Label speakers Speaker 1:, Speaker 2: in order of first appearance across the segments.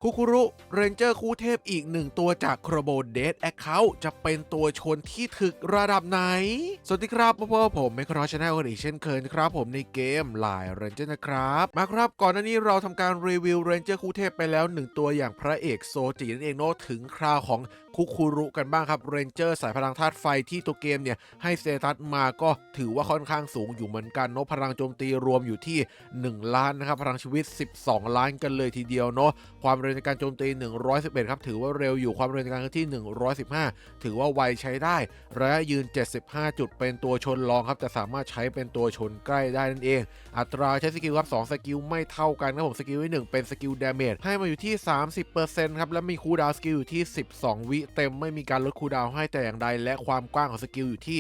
Speaker 1: คุคุรุเรนเจอร์คู่เทพอีกหนึ่งตัวจากโครโบเดสแอคเคาท์จะเป็นตัวชนที่ถึกระดับไหนสวัสดีครับพ่อผมไม่ครอชแนลกันอีกเช่นเคยนะครับผมในเกมลายเรนเจอร์นะครับมาครับก่อนหน้านี้เราทำการรีวิวเรนเจอร์คู่เทพไปแล้วหนึ่งตัวอย่างพระเอกโซจินั่นเองเนาะถึงคราวของคุคุรุกันบ้างครับเรนเจอร์สายพลังธาตุไฟที่ตัวเกมเนี่ยให้สเตตัสมาก็ถือว่าค่อนข้างสูงอยู่เหมือนกันเนาะพลังโจมตีรวมอยู่ที่1ล้านนะครับพลังชีวิต12ล้านกันเลยทีเดียวเนาะความเร็วในการโจมตี111ครับถือว่าเร็วอยู่ความเร็วในการเคลื่อนที่115ถือว่าไวใช้ได้ระยะยืน75จุดเป็นตัวชนรองครับแต่สามารถใช้เป็นตัวชนใกล้ได้นั่นเองอัตราใช้สกิลครับ2สกิลไม่เท่ากันครับผมสกิลที่1เป็นสกิลดาเมจให้มาอยู่ที่ 30% ครับและมีคูลดาวน์สกิลอยู่ที่12วิเต็มไม่มีการลดคูลดาวน์ให้แต่อย่างใดและความกว้างของสกิลอยู่ที่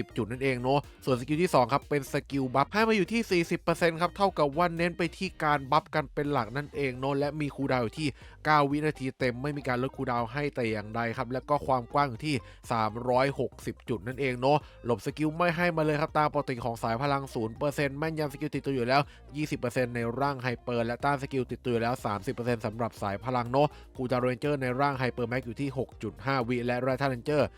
Speaker 1: 320จุดนั่นเองเนาะส่วนสกิลที่2ครับเป็นสกิลบัฟให้มาอยู่ที่ 40% ครับเท่ากับว่าเน้นไปที่การบัฟกันเป็นหลักนั่นเองเนาะและมีคูลดาวน์อยู่ที่9วินาทีเต็มไม่มีการลดคูลดาวน์ให้แต่อย่างใดครับและก็ความกว้างอยู่ที่360จุดนั่นเองเนาะหลบสกิลไม่ให้มาเลยครับตามปกติของสายพลัง 0% แม่นยำสกิลติดตัวอยู่แล้ว 20% ในร่างไฮเปอร์และต้านสกิลติดตัวอยู่แล้ว 30% สำหรับสายพลังเนาะคูลดาวน์เรนเจอร์ในร่างไฮเปอร์แม็กอยู่ที่ 6.5 วิและแร่ธาตุเรนเจอร์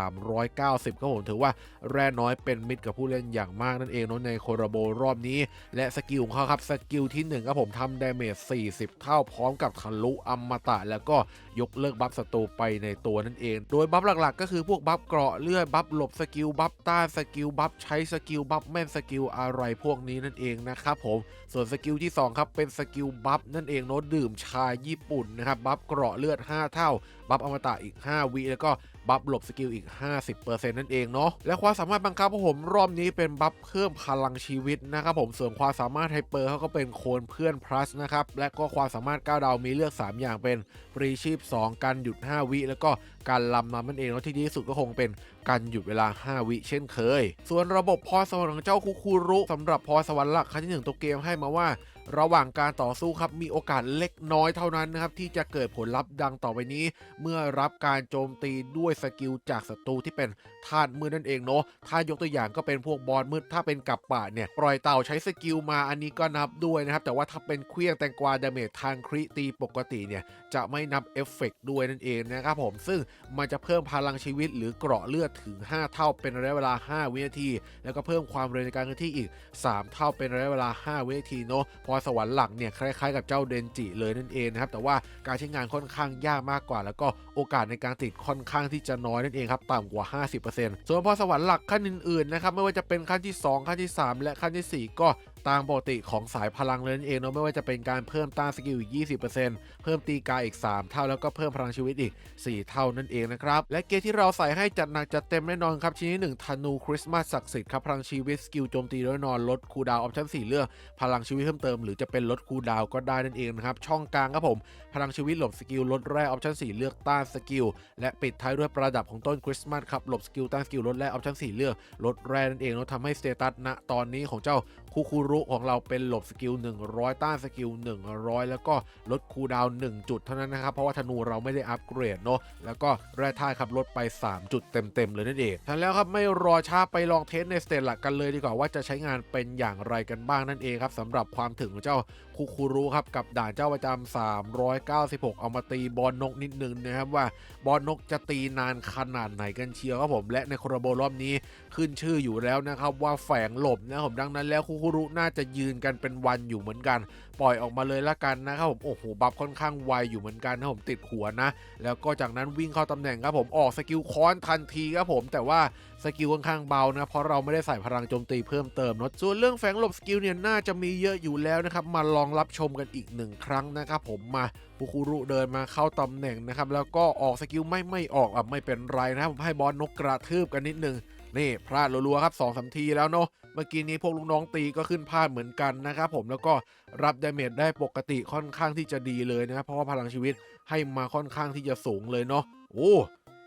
Speaker 1: 1,390ครับผมถือว่าแร่น้อยเป็นมิตรกับผู้เล่นอย่างมากนั่นเองเนาะในโคราโบรอบนี้และสกิลของเขาครับสกิลที่1ครับผมทำดาเมจ40เท่าพร้อมกับทะลุอมตะแล้วก็ยกเลิกบัฟศัตรูไปในตัวนั่นเองโดยบัฟหลักๆก็คือพวกบัฟเกราะเลือดบัฟหลบสกิลบัฟต้านสกิลบัฟใช้สกิลบัฟแม่นสกิลอะไรพวกนี้นั่นเองนะครับผมส่วนสกิลที่2ครับเป็นสกิลบัฟนั่นเองเนาะดื่มชาญี่ปุ่นนะครับบัฟเกราะเลือด5เท่าบัฟอมตะอีก5วิแล้วก็บัฟหลบสกิลอีก 50% นั่นเองเนาะและความสามารถบังคับของผมรอบนี้เป็นบัฟเพิ่มพลังชีวิตนะครับผมส่วนความสามารถไฮเปอร์เขาก็เป็นโคนเพื่อน plus นะครับและก็ความสามารถ9ดาวมีเลือก3อย่างเป็นฟรีชีพ2กันหยุด5วิแล้วก็การลำน้ำนั่นเองแล้วที่ดีที่สุดก็คงเป็นการหยุดเวลา5วิเช่นเคยส่วนระบบพรสวรรค์ของเจ้าคุคูรุสำหรับพรสวรรค์หลักครั้งที่1ตัวเกมให้มาว่าระหว่างการต่อสู้ครับมีโอกาสเล็กน้อยเท่านั้นนะครับที่จะเกิดผลลัพธ์ดังต่อไปนี้เมื่อรับการโจมตีด้วยสกิลจากศัตรูที่เป็นธาตุมืดนั่นเองเนาะถ้ายกตัวอย่างก็เป็นพวกบอลมืดถ้าเป็นกับป่าเนี่ยปล่อยเต่าใช้สกิลมาอันนี้ก็นับด้วยนะครับแต่ว่าถ้าเป็นเครื่องแตงกวาดาเมจทางคริตีปกติเนี่ยจะไม่นับเอฟเฟกต์ด้วยนั่นเองนะครับผมซึ่งมันจะเพิ่มพลังชีวิตหรือเกราะเลือดถึง5เท่าเป็นระยะเวลา5วินาทีแล้วก็เพิ่มความเร็วในการเคลื่อนที่อีก3เท่าเป็นระยะเวลา5วินาทีเนาะพอสวรรค์หลักเนี่ยคล้ายๆกับเจ้าเดนจิเลยนั่นเองนะครับแต่ว่าการใช้งานค่อนข้างยากมากกว่าแล้วก็โอกาสในการติดค่อนข้างที่จะน้อยนั่นเองครับต่ำกว่า 50% ส่วนพอสวรรค์หลักขั้นอื่นๆนะครับไม่ว่าจะเป็นขั้นที่2ขั้นที่3และขั้นที่4ก็ตามปกติของสายพลังเลยนั่นเองเนาะไม่ว่าจะเป็นการเพิ่มต้านสกิลอีก 20% เพิ่มตีกายอีก3เท่าแล้วก็เพิ่มพลังชีวิตอีก4เท่านั่นเองนะครับและเกมที่เราใส่ให้จัดหนักจัดเต็มแน่นอนครับชิ้นที่1ธนูคริสต์มาสศักดิ์สิทธิ์ครับพลังชีวิตสกิลโจมตีแน่นอนลดคูลดาวน์ออปชั่น4เลือกพลังชีวิตเพิ่มเติมหรือจะเป็นลดคูลดาวน์ก็ได้นั่นเองนะครับช่องกลางครับผมพลังชีวิตหลบสกิลลดแร่ออปชั่น4เลือกต้านสกิลและปิดท้ายด้วยประดับของต้นคริสต์มาสครับหลบสกิลต้านสกิลลดแร่ออปชั่น4เลือกลดแร่นั่นเองแล้วทำให้สเตตัสณตอนนี้ของเจ้าคุคุรุของเราเป็นหลบสกิล100ต้านสกิล100แล้วก็ลดคูลดาวน์1จุดเท่านั้นนะครับเพราะว่าธนูเราไม่ได้อัปเกรดเนาะแล้วก็แร่ธาตุครับลดไป3จุดเต็มๆเลยนั่นเองทั้งแล้วครับไม่รอช้าไปลองเทสในสเตจหลักกันเลยดีกว่าว่าจะใช้งานเป็นอย่างไรกันบ้างนั่นเองครับสำหรับความถึงของเจ้าคุคุรุครับกับด่านเจ้าประจำ396เอามาตีบอลนกนิดนึงนะครับว่าบอลนกจะตีนานขนาดไหนกันเชียวครับผมและในโคราโบรอบนี้ขึ้นชื่ออยู่แล้วนะครับว่าแฝงหลบนะครับผมดังนั้นแล้วคุคุรุน่าจะยืนกันเป็นวันอยู่เหมือนกันปล่อยออกมาเลยละกันนะครับผมโอ้โหบัฟค่อนข้างไวอยู่เหมือนกันนะผมติดหัวนะแล้วก็จากนั้นวิ่งเข้าตำแหน่งครับผมออกสกิลค้อนทันทีครับผมแต่ว่าสกิลค่อนข้างเบานะเพราะเราไม่ได้ใส่พลังโจมตีเพิ่มเติมเนาะส่วนเรื่องแฝงหลบสกิลเนี่ยน่าจะมีเยอะอยู่แล้วนะครับมาลองรับชมกันอีก1ครั้งนะครับผมมาคุคุรุเดินมาเข้าตำแหน่งนะครับแล้วก็ออกสกิลไม่ออกไม่เป็นไรนะผมให้บอสนกกระทืบกันนิดนึงนี่พลาดรัวๆครับ2-3ทีแล้วเนาะเมื่อกี้นี้พวกลูกน้องตีก็ขึ้นพลาดเหมือนกันนะครับผมแล้วก็รับดาเมจได้ปกติค่อนข้างที่จะดีเลยนะครับเพราะว่าพลังชีวิตให้มาค่อนข้างที่จะสูงเลยเนาะโอ้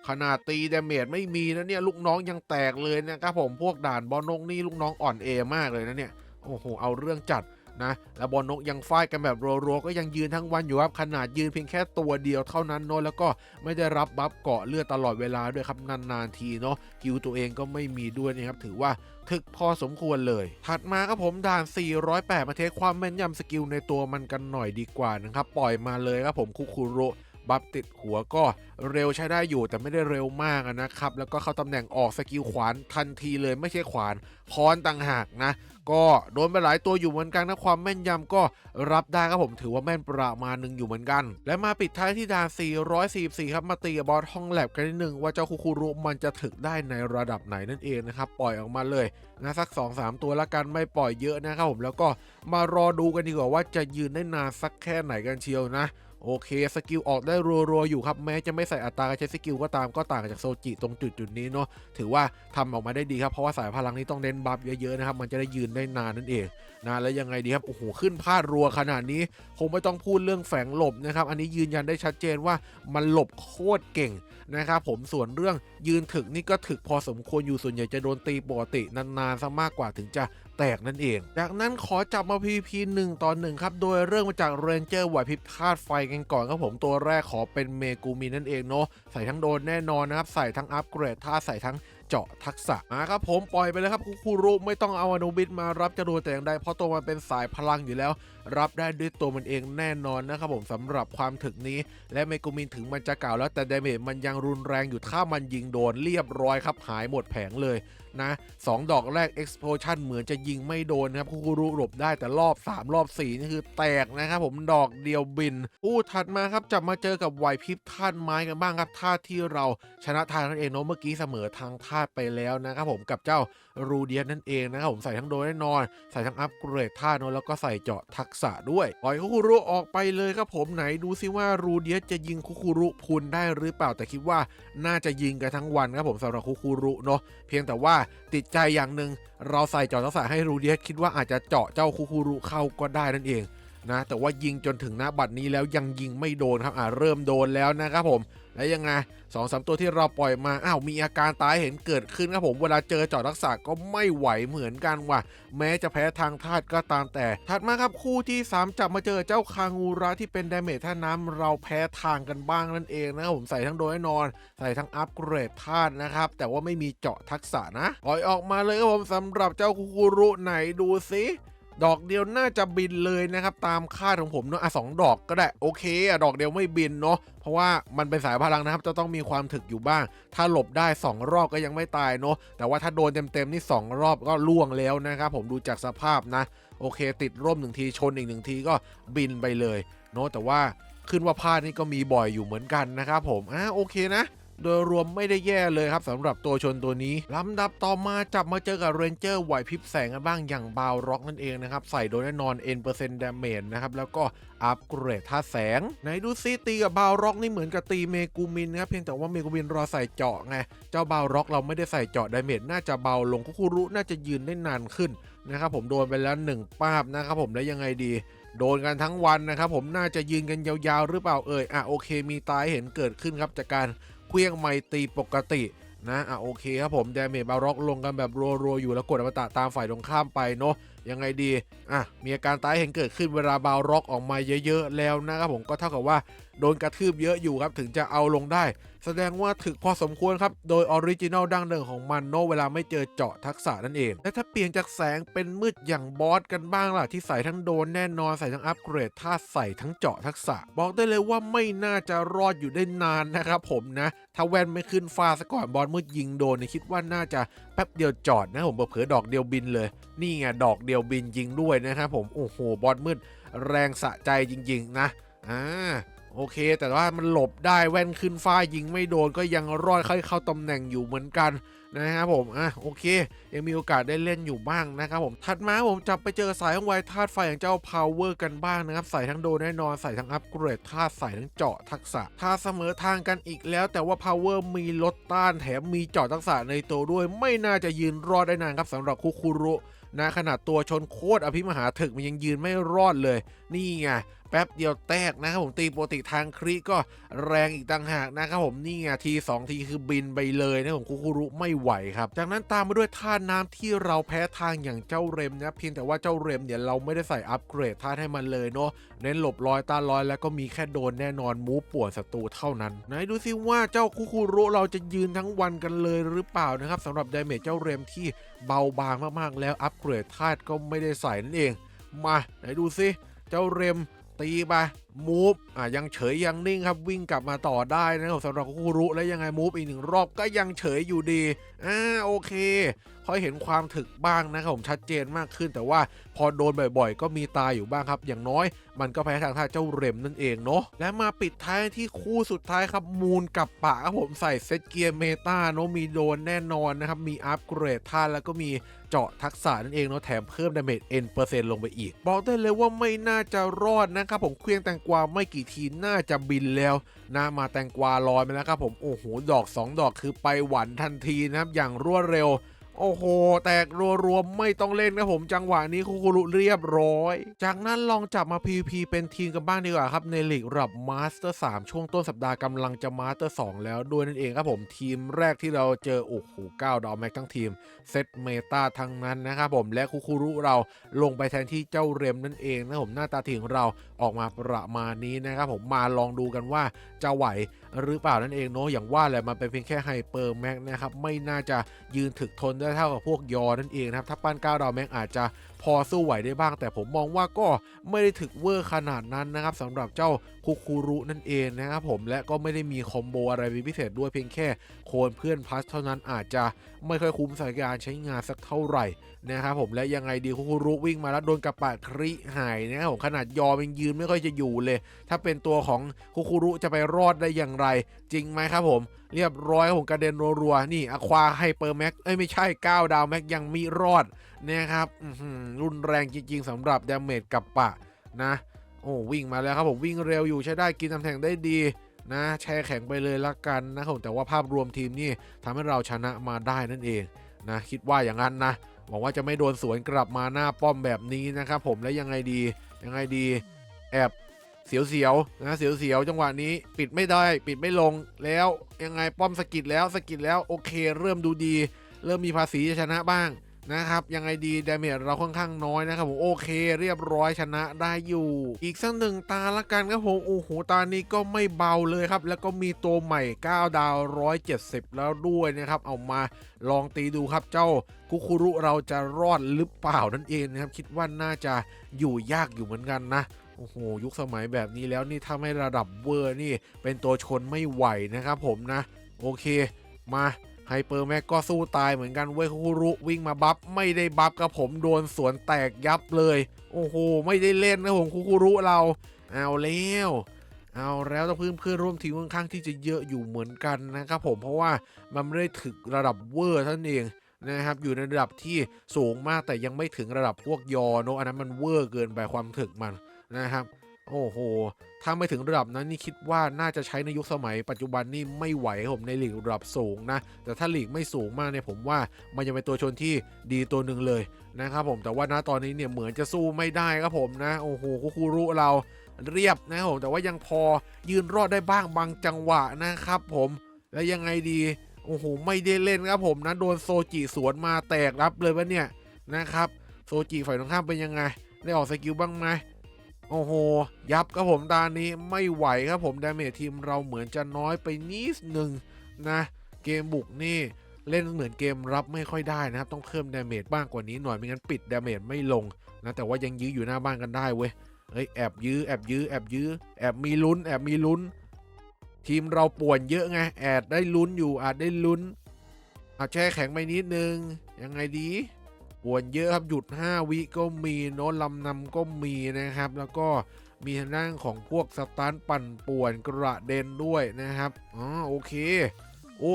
Speaker 1: ขนาดตีดาเมจไม่มีนะเนี่ยลูกน้องยังแตกเลยนะครับผมพวกด่านบอลนกนี่ลูกน้องอ่อนแอมากเลยนะเนี่ยโอ้โหเอาเรื่องจัด นะแล้วบอลนกยังฟาดกันแบบรัวๆก็ยังยืนทั้งวันอยู่ครับขนาดยืนเพียงแค่ตัวเดียวเท่านั้นเนาะแล้วก็ไม่ได้รับบัฟเกาะเลือดตลอดเวลาด้วยครับนานๆทีเนาะฮิวตัวเองก็ไม่มีด้วยนะครับถือว่าถึกพอสมควรเลยถัดมาครับผมด่าน408มาเทสความแม่นยำสกิลในตัวมันกันหน่อยดีกว่านะครับปล่อยมาเลยครับผมคุคุโระบัฟติดหัวก็เร็วใช้ได้อยู่แต่ไม่ได้เร็วมากนะครับแล้วก็เข้าตำแหน่งออกสกิลขวานทันทีเลยไม่ใช่ขวานค้อนต่างหากนะก็โดนไปหลายตัวอยู่เหมือนกันนะความแม่นยำก็รับได้ครับผมถือว่าแม่นประมาณนึงอยู่เหมือนกันและมาปิดท้ายที่ด่าน444ครับมาตีกับบอสห้องแลบกันนิดนึงว่าเจ้าคุคุรุมันจะถึกได้ในระดับไหนนั่นเองนะครับปล่อยออกมาเลยนะสัก 2-3 ตัวละกันไม่ปล่อยเยอะนะครับผมแล้วก็มารอดูกันดีกว่าว่าจะยืนได้นานสักแค่ไหนกันเชียวนะโอเคสกิลออกได้รัวๆอยู่ครับแม้จะไม่ใส่อัตราการใช้สกิลก็ตามก็ต่างจากโซจิตรงจุดนี้เนาะถือว่าทำออกมาได้ดีครับเพราะว่าสายพลังนี้ต้องเน้นบัฟเยอะๆนะครับมันจะได้ยืนได้นานนั่นเองนะแล้วยังไงดีครับโอ้โหขึ้นพาดรัวขนาดนี้คงไม่ต้องพูดเรื่องแฝงหลบนะครับอันนี้ยืนยันได้ชัดเจนว่ามันหลบโคตรเก่งนะครับผมส่วนเรื่องยืนถึกนี่ก็ถึกพอสมควรอยู่ส่วนใหญ่จะโดนตีปกตินานๆซะมากกว่าถึงจะแตกนั่นเองจากนั้นขอจับมา PVP 1 ต่อ 1ครับโดยเรื่องมาจากเรนเจอร์ไหวพริบธาตุไฟกันก่อนครับผมตัวแรกขอเป็นเมกูมินนั่นเองเนาะใส่ทั้งโดนแน่นอนนะครับใส่ทั้งอัปเกรดธาตุใส่ทั้งเจาะทักษะครับผมปล่อยไปเลยครับคุคุรุไม่ต้องเอาอนุบิตมารับจรวดแต่อย่างใดเพราะตัวมันเป็นสายพลังอยู่แล้วรับได้ด้วยตัวมันเองแน่นอนนะครับผมสำหรับความถึกนี้และเมกูมินถึงมันจะเก่าแล้วแต่ดาเมจมันยังรุนแรงอยู่ถ้ามันยิงโดนเรียบร้อยครับหายหมดแผงเลยนะ2 ดอกแรก Explosion เหมือนจะยิงไม่โดนครับคุคุรุหลบได้แต่รอบ3รอบ4นี่คือแตกนะครับผมดอกเดียวบินถัดมาครับจับมาเจอกับไหวพริบธาตุไม้กันบ้างครับธาตุที่เราชนะทางนั่นเองเนาะเมื่อกี้เสมอทางธาตุไปแล้วนะครับผมกับเจ้ารูเดียนนั่นเองนะครับผมใส่ทั้งโดนแน่นอนใส่ทั้งอัปเกรดธาตุเนาะแล้วก็ใส่เจาะทักษะด้วยปล่อยคุคุรุออกไปเลยครับผมไหนดูซิว่ารูเดียจะยิงคุคุรุพุนได้หรือเปล่าแต่คิดว่าน่าจะยิงกันทั้งวันครับผมสำหรับคุคุรุเนาะเพียงแต่ว่าติดใจอย่างหนึ่งเราใส่เจาะทักษะให้รูเดียคิดว่าอาจจะเจาะเจ้าคุคุรุเข้าก็ได้นั่นเองนะแต่ว่ายิงจนถึงณบัดนี้แล้วยังยิงไม่โดนครับเริ่มโดนแล้วนะครับผมและยังไง 2-3 ตัวที่เราปล่อยมามีอาการตายเห็นเกิดขึ้นครับผมเวลาเจอเจาะทักษะก็ไม่ไหวเหมือนกันว่ะแม้จะแพ้ทางธาตุก็ตามแต่ถัดมาครับคู่ที่3จับมาเจอเจ้าคางูระที่เป็นดาเมจท่าน้ำเราแพ้ทางกันบ้างนั่นเองนะครับผมใส่ทั้งโดนแน่นอนใส่ทั้งอัปเกรดธาตุนะครับแต่ว่าไม่มีเจาะทักษะนะปล่อยออกมาเลยครับผมสำหรับเจ้าคุคุรุไหนดูซิดอกเดียวน่าจะบินเลยนะครับตามคาดของผมเนาะ2 ดอกก็ได้โอเคดอกเดียวไม่บินเนาะเพราะว่ามันเป็นสายพลังนะครับจะต้องมีความถึกอยู่บ้างถ้าหลบได้2 รอบก็ยังไม่ตายเนาะแต่ว่าถ้าโดนเต็มๆนี่2 รอบก็ล่วงแล้วนะครับผมดูจากสภาพนะโอเคติดร่ม1 ทีชนอีก1 ทีก็บินไปเลยเนาะแต่ว่าขึ้นว่าพลาดนี่ก็มีบ่อยอยู่เหมือนกันนะครับผมโอเคนะโดยรวมไม่ได้แย่เลยครับสำหรับตัวชนตัวนี้ลำดับต่อมาจับมาเจอกับเรนเจอร์ไหวพริบแสงกันบ้างอย่างบาวร็อกนั่นเองนะครับใส่โดนแน่นอน N% Damage นะครับแล้วก็อัปเกรดท่าแสงไหนดูซิตีกับบาวร็อกนี่เหมือนกับตีเมกูมินนะครับเพียงแต่ว่าเมกูมินรอใส่เจาะไงเจ้าบาวร็อกเราไม่ได้ใส่เจาะดาเมจน่าจะเบาลงคุคุรุน่าจะยืนได้นานขึ้นนะครับผมโดนไปแล้ว1 ป้าบนะครับผมแล้วยังไงดีโดนกันทั้งวันนะครับผมน่าจะยืนกันยาวๆหรือเปล่าโอเคมีตายเห็นเกิดขึ้นครับจากการเคลื่องไมตีปกตินะโอเคครับผมดาเมจบาร็อกลงกันแบบรัวๆอยู่แล้วกดอมตะตามฝ่ายตรงข้ามไปเนาะยังไงดีมีอาการตายเห็นเกิดขึ้นเวลาบาร็อกออกมาเยอะๆแล้วนะครับผมก็เท่ากับว่าโดนกระทืบเยอะอยู่ครับถึงจะเอาลงได้แสดงว่าถึกพอสมควรครับโดยออริจินัลดั้งเดิมของมันเนาะเวลาไม่เจอเจาะทักษะนั่นเองและถ้าเปลี่ยนจากแสงเป็นมืดอย่างบอสกันบ้างล่ะที่ใส่ทั้งโดนแน่นอนใส่ทั้งอัปเกรดถ้าใส่ทั้งเจาะทักษะบอกได้เลยว่าไม่น่าจะรอดอยู่ได้นานนะครับผมนะถ้าแว่นไม่ขึ้นฟ้าซะก่อนบอสมืดยิงโดนคิดว่าน่าจะแป๊บเดียวจอดนะผมเผลอดอกเดียวบินเลยนี่ไงดอกเดียวบินยิงด้วยนะครับผมโอ้โหบอสมืดแรงสะใจจริงๆนะโอเคแต่ว่ามันหลบได้แว่นขึ้นฟ้ายิงไม่โดนก็ยังรอดเข้าตำแหน่งอยู่เหมือนกันนะครับผมโอเคยังมีโอกาสได้เล่นอยู่บ้างนะครับผมถัดมาผมจับไปเจอสายของไวธาตุไฟอย่างเจ้า Power กันบ้างนะครับใส่ทั้งโดนแน่นอนใส่ทั้งอัปเกรดธาตุใส่ทั้งเจาะทักษะถ้าเสมอทางกันอีกแล้วแต่ว่า Power มีลดต้านแถมมีเจาะทักษะในตัวด้วยไม่น่าจะยืนรอดได้นานครับสำหรับคุคุรุนะขนาดตัวชนโคตรอภิมหาถึกมันยังยืนไม่รอดเลยนี่ไง แป๊บเดียวแตกนะครับผมตีปกติทางคริก็แรงอีกต่างหากนะครับผมนี่ไงที2ทีคือบินไปเลยนะผมคุรุไม่ไหวครับจากนั้นตามมาด้วยธาตุน้ำที่เราแพ้ทางอย่างเจ้าเรมนะเพียงแต่ว่าเจ้าเรมเนี่ยเราไม่ได้ใส่อัปเกรดธาตุให้มันเลยเนาะเน้นหลบรอยต้านรอยแล้วก็มีแค่โดนแน่นอนมูฟป่วนศัตรูเท่านั้นไหนดูซิว่าเจ้าคุรุเราจะยืนทั้งวันกันเลยหรือเปล่านะครับสำหรับดาเมจเจ้าเรมที่เบาบางมากๆแล้วอัปเกรดธาตุก็ไม่ได้ใส่นั่นเองมาไหนดูซิเจ้าเรมตีไปมูฟยังเฉยยังนิ่งครับวิ่งกลับมาต่อได้นะครับสำหรับคุรุแล้วยังไงมูฟอีก1 รอบก็ยังเฉยอยู่ดีโอเคค่อยเห็นความถึกบ้างนะครับผมชัดเจนมากขึ้นแต่ว่าพอโดนบ่อยๆก็มีตายอยู่บ้างครับอย่างน้อยมันก็แพ้ทางท่าเจ้าเรมนั่นเองเนาะและมาปิดท้ายที่คู่สุดท้ายครับมูลกับปะครับผมใส่เซตเกียร์เมตาเนาะมีโดนแน่นอนนะครับมีอัปเกรดท่าแล้วก็มีเจาะทักษะนั่นเองเนาะแถมเพิ่มดาเมจN% ลงไปอีกบอกได้เลยว่าไม่น่าจะรอดนะครับผมเคลื่องแตงกวาไม่กี่ทีน่าจะบินแล้วนะมาแตงกวาลอยไปแล้วครับผมโอ้โหดอก2 ดอกคือไปหวันทันทีนะครับอย่างรวดเร็วโอ้โหแตกรัวๆไม่ต้องเล่นนะผมจังหวะนี้คุรุเรียบร้อยจากนั้นลองจับมา PVP เป็นทีมกันบ้างดีกว่าครับในลีกระดับมาสเตอร์3ช่วงต้นสัปดาห์กำลังจะมาสเตอร์2แล้วด้วยนั่นเองครับผมทีมแรกที่เราเจอโอ้โห9 ดาวแม็กทั้งทีมเซตเมตาทั้งนั้นนะครับผมและคุรุเราลงไปแทนที่เจ้าเรมนั่นเองนะผมหน้าตาทีมของเราออกมาประมาณนี้นะครับผมมาลองดูกันว่าจะไหวหรือเปล่านั่นเองเนาะอย่างว่าแหละมันเป็นเพียงแค่ไฮเปอร์แม็กนะครับไม่น่าจะยืนถึกทนได้เท่ากับพวกยอนั่นเองนะครับถ้าปั้น9 ดาวแม็กอาจจะพอสู้ไหวได้บ้างแต่ผมมองว่าก็ไม่ได้ถึกเวอร์ขนาดนั้นนะครับสำหรับเจ้าคุรุนั่นเองนะครับผมและก็ไม่ได้มีคอมโบอะไรพิเศษด้วยเพียงแค่โคนเพื่อนพัสเท่านั้นอาจจะไม่ค่อยคุ้มสถานการณ์ใช้งานสักเท่าไหร่นะครับผมและยังไงดีคุรุวิ่งมาแล้วโดนกระปาดคริหายนะครับผมขนาดยอมยังยืนไม่ค่อยจะอยู่เลยถ้าเป็นตัวของคุรุจะไปรอดได้อย่างไรจริงไหมครับผมเรียบร้อยผมกระเด็นรัวๆนี่อควาไฮเปอร์แม็กไม่ใช่9 ดาวแม็กยังมีรอดนะครับรุนแรงจริงๆสำหรับดาเมจกับปะนะโอ้วิ่งมาแล้วครับผมวิ่งเร็วอยู่ใช้ได้กินตำแหน่งได้ดีนะแช่แข็งไปเลยละกันนะครับแต่ว่าภาพรวมทีมนี่ทำให้เราชนะมาได้นั่นเองนะคิดว่าอย่างนั้นนะหวังว่าจะไม่โดนสวนกลับมาหน้าป้อมแบบนี้นะครับผมและยังไงดีแอบเสียวๆนะเสียวๆจังหวะนี้ปิดไม่ได้ปิดไม่ลงแล้วยังไงป้อมสกิดแล้วโอเคเริ่มดูดีเริ่มมีภาษีจะชนะบ้างนะครับยังไงดีดาเมจเราค่อนข้างน้อยนะครับผมโอเคเรียบร้อยชนะได้อยู่อีกสัก1 ตาละกันครับผมโอ้โหตานี้ก็ไม่เบาเลยครับแล้วก็มีตัวใหม่9 ดาว170แล้วด้วยนะครับเอามาลองตีดูครับเจ้าคุรุเราจะรอดหรือเปล่านั่นเองนะครับคิดว่าน่าจะอยู่ยากอยู่เหมือนกันนะโอ้โหยุคสมัยแบบนี้แล้วนี่ถ้าไม่ระดับเวอร์นี่เป็นตัวชนไม่ไหวนะครับผมนะโอเคมาไฮเปอร์แม็กก็สู้ตายเหมือนกันเว้ยคุรุวิ่งมาบัฟไม่ได้บัฟกับผมโดนสวนแตกยับเลยโอ้โหไม่ได้เล่นนะผมคุรุเราเอาแล้วต้องเพื่อนร่วมทีมค่อนข้างที่จะเยอะอยู่เหมือนกันนะครับผมเพราะว่ามันไม่ได้ถึงระดับเวอร์ท่านเองนะครับอยู่ในระดับที่สูงมากแต่ยังไม่ถึงระดับพวกยอโนอันนั้นมันเวอร์เกินไปความถึกมันนะครับโอ้โหถ้าไม่ถึงระดับนั้นนี่คิดว่าน่าจะใช้ในยุคสมัยปัจจุบันนี่ไม่ไหวผมในลีกระดับสูงนะแต่ถ้าลีกไม่สูงมากเนี่ยผมว่ามันยังเป็นตัวชนที่ดีตัวหนึ่งเลยนะครับผมแต่ว่าณตอนนี้เนี่ยเหมือนจะสู้ไม่ได้ครับผมนะโอ้โหคุรุเราเรียบนะครับผมแต่ว่ายังพอยืนรอดได้บ้างบางจังหวะนะครับผมแล้วยังไงดีโอ้โหไม่ได้เล่นครับผมนะโดนโซจิสวนมาแตกรับเลยวะเนี่ยนะครับโซจิฝ่ายตรงข้ามเป็นยังไงได้ออกสกิลบ้างไหมโอ้โหยับครับผมตานี้ไม่ไหวครับผมดาเมจทีมเราเหมือนจะน้อยไปนิดนึงนะเกมบุกนี่เล่นเหมือนเกมรับไม่ค่อยได้นะครับต้องเพิ่มดาเมจบ้างกว่านี้หน่อยไม่งั้นปิดดาเมจไม่ลงนะแต่ว่ายังยื้ออยู่หน้าบ้านกันได้เว้ยเฮ้ยแอบยื้อแอบมีลุ้นทีมเราป่วนเยอะไงแอบได้ลุ้นอยู่อาจได้ลุ้นแช่แข็งไปนิดนึงยังไงดีป่วนเยอะครับหยุด5 วิก็มีโน้ตลำนำก็มีนะครับแล้วก็มีทางด้านของพวกสตาร์ทปั่นป่วนกระเด็นด้วยนะครับโอเคโอ้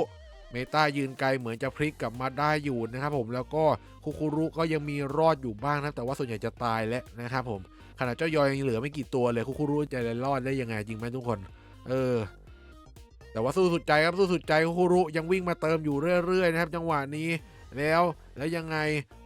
Speaker 1: เมตายืนไกลเหมือนจะพลิกกลับมาได้อยู่นะครับผมแล้วก็คุรุก็ยังมีรอดอยู่บ้างนะแต่ว่าส่วนใหญ่จะตายแล้วนะครับผมขนาดเจ้ายอยยังเหลือไม่กี่ตัวเลยคุรุจะรอดได้ยังไงจริงไหมทุกคนแต่ว่าสู้สุดใจครับสู้สุดใจคุรุยังวิ่งมาเติมอยู่เรื่อยๆนะครับจังหวะนี้แล้ว แล้วยังไง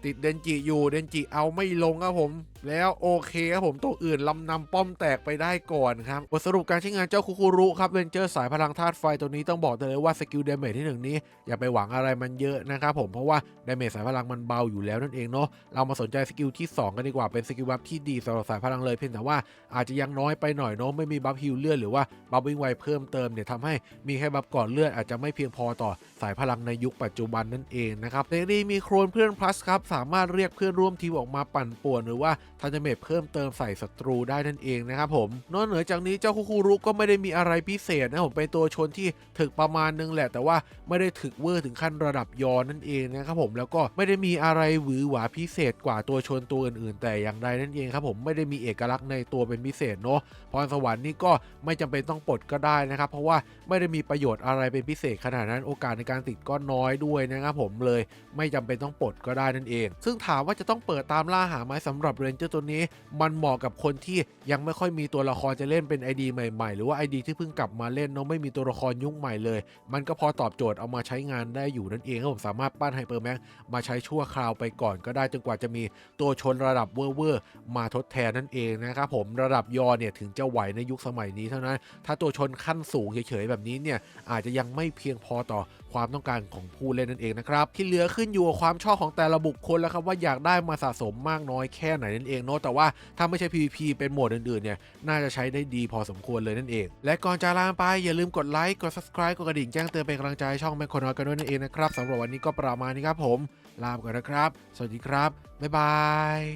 Speaker 1: ติดเดนจิอยู่เดนจิเอาไม่ลงครับผมแล้วโอเคครับผมตัวอื่นลำนำป้อมแตกไปได้ก่อนครับบทสรุปการใช้งานเจ้าคุคุรุครับเรนเจอร์สายพลังธาตุไฟตัวนี้ต้องบอกเลยว่าสกิลเดเมจที่1นี้อย่าไปหวังอะไรมันเยอะนะครับผมเพราะว่าดาเมจสายพลังมันเบาอยู่แล้วนั่นเองเนาะเรามาสนใจสกิลที่2กันดีกว่าเป็นสกิลบัฟที่ดีสำหรับสายพลังเลยเพียงแต่ว่าอาจจะยังน้อยไปหน่อยเนาะไม่มีบัฟฮิลเลือดหรือว่าบัฟวิ่งไวเพิ่มเติมเนี่ยทำให้มีแค่บัฟก่อนเลือดอาจจะไม่เพียงพอต่อสายพลังในยุคปัจจุบันนั่นเองนะครับในนี้มีโครนเพื่อน plus ครับสามารถเรียกเพื่อนร่วมทีมออกมาปั่นป่วนหรือว่าทำดาเมจเพิ่มเติมใส่ศัตรูได้นั่นเองนะครับผมนอกเหนือจากนี้เจ้าคุคุรุก็ไม่ได้มีอะไรพิเศษนะผมเป็นตัวชนที่ถึกประมาณนึงแหละแต่ว่าไม่ได้ถึกเวอร์ถึงขั้นระดับยอนั่นเองนะครับผมแล้วก็ไม่ได้มีอะไรหวือหวาพิเศษกว่าตัวชนตัวอื่นๆแต่อย่างใดนั่นเองครับผมไม่ได้มีเอกลักษณ์ในตัวเป็นพิเศษเนาะพรสวรรค์นี่ก็ไม่จำเป็นต้องปลดก็ได้นะครับเพราะว่าไม่ได้มีประโยชน์อะไรเป็นพิเศษขนาดนั้นโอกาสในการติดก็น้อยด้วยนะครับผมเลยไม่จำเป็นต้องปลดก็ได้นั่นเองซึ่งถามว่าจะต้องเปิดตามล่าหาไหมสำหรับเรนเจอร์ตัวนี้มันเหมาะกับคนที่ยังไม่ค่อยมีตัวละครจะเล่นเป็น ID ใหม่ๆหรือว่า ID ที่เพิ่งกลับมาเล่นเนาะไม่มีตัวละครยุคใหม่เลยมันก็พอตอบโจทย์เอามาใช้งานได้อยู่นั่นเองครับผมสามารถปั้นไฮเปอร์แม็กมาใช้ชั่วคราวไปก่อนก็ได้จนกว่าจะมีตัวชนระดับเวอร์มาทดแทนนั่นเองนะครับผมระดับยอเนี่ยถึงจะไหวในยุคสมัยนี้เท่านั้นถ้าตัวชนขั้นสูงเฉยๆแบบนี้เนี่ยอาจจะยังไม่เพียงพอต่อความต้องการของผู้เล่นนั่นเองนะครับที่เหลือขึ้นอยู่กับความชอบของแต่ละบุคคลแล้วครับว่าอยากได้มาสะสมมากน้อยแค่ไหนนั่นเองเนาะแต่ว่าถ้าไม่ใช่ PVP เป็นโหมดอื่นๆเนี่ยน่าจะใช้ได้ดีพอสมควรเลยนั่นเองและก่อนจะลาไปอย่าลืมกดไลค์กด subscribe กดกระดิ่งแจ้งเตือนเป็นกำลังใจให้ช่องแมคโครน้อยกันด้วยนั่นเองนะครับสำหรับวันนี้ก็ประมาณนี้ครับผมลาไปก่อนนะครับสวัสดีครับบ๊ายบาย